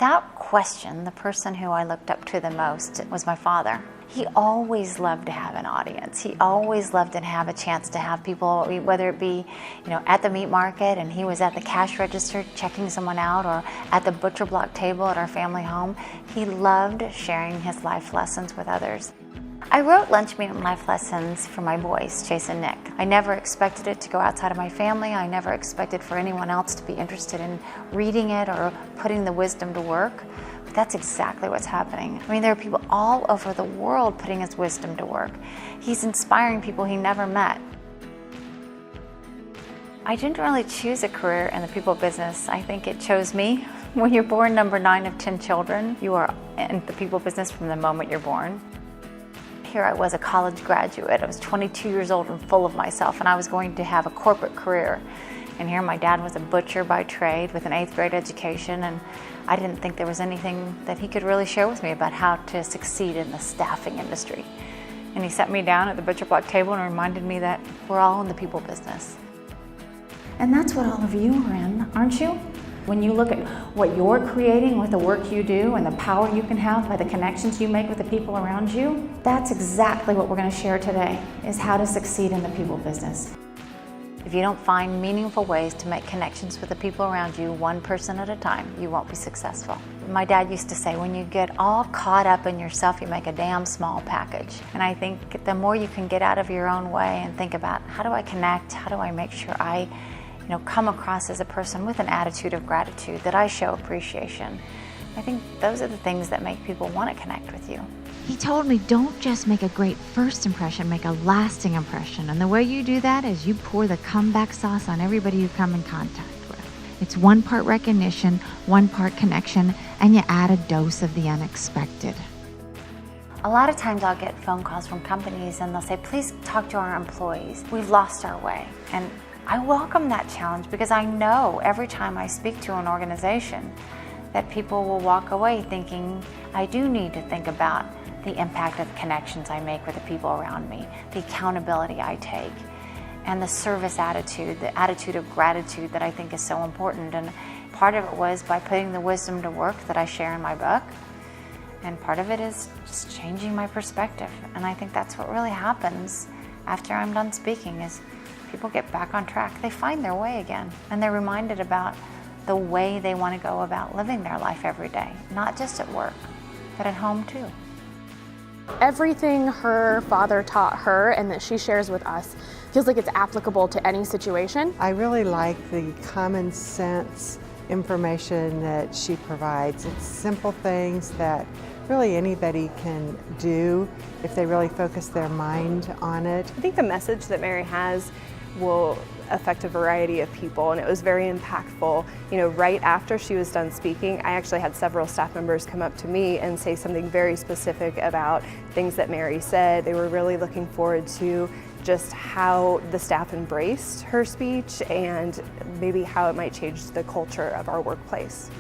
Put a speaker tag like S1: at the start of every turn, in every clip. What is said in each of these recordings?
S1: Without question, the person who I looked up to the most was my father. He always loved to have an audience. He always loved to have a chance to have people, whether it be, at the meat market and he was at the cash register checking someone out, or at the butcher block table at our family home. He loved sharing his life lessons with others. I wrote Lunchmeat Life Lessons for my boys, Chase and Nick. I never expected it to go outside of my family. I never expected for anyone else to be interested in reading it or putting the wisdom to work. But that's exactly what's happening. I mean, there are people all over the world putting his wisdom to work. He's inspiring people he never met. I didn't really choose a career in the people business. I think it chose me. When you're born number 9 of 10 children, you are in the people business from the moment you're born. Here I was, a college graduate. I was 22 years old and full of myself, and I was going to have a corporate career. And here my dad was a butcher by trade with an 8th grade education, and I didn't think there was anything that he could really share with me about how to succeed in the staffing industry. And he sat me down at the butcher block table and reminded me that we're all in the people business. And that's what all of you are in, aren't you? When you look at what you're creating with the work you do and the power you can have by the connections you make with the people around you, that's exactly what we're going to share today, is how to succeed in the people business. If you don't find meaningful ways to make connections with the people around you, one person at a time, you won't be successful. My dad used to say, when you get all caught up in yourself, you make a damn small package. And I think the more you can get out of your own way and think about, how do I connect? How do I make sure I come across as a person with an attitude of gratitude, that I show appreciation? I think those are the things that make people want to connect with you.
S2: He told me, don't just make a great first impression, make a lasting impression. And the way you do that is you pour the comeback sauce on everybody you come in contact with. It's 1 part recognition, 1 part connection, and you add a dose of the unexpected.
S1: A lot of times I'll get phone calls from companies and they'll say, please talk to our employees. We've lost our way. And I welcome that challenge, because I know every time I speak to an organization that people will walk away thinking, I do need to think about the impact of the connections I make with the people around me, the accountability I take, and the service attitude, the attitude of gratitude that I think is so important. And part of it was by putting the wisdom to work that I share in my book, and part of it is just changing my perspective. And I think that's what really happens after I'm done speaking, is people get back on track. They find their way again, and they're reminded about the way they want to go about living their life every day, not just at work, but at home too.
S3: Everything her father taught her and that she shares with us feels like it's applicable to any situation.
S4: I really like the common sense information that she provides. It's simple things that really anybody can do if they really focus their mind on it.
S3: I think the message that Mary has will affect a variety of people, and it was very impactful. Right after she was done speaking, I actually had several staff members come up to me and say something very specific about things that Mary said. They were really looking forward to just how the staff embraced her speech and maybe how it might change the culture of our workplace.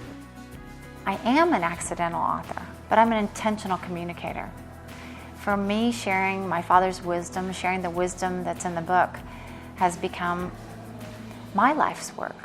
S1: I am an accidental author, but I'm an intentional communicator. For me, sharing my father's wisdom, sharing the wisdom that's in the book, has become my life's work.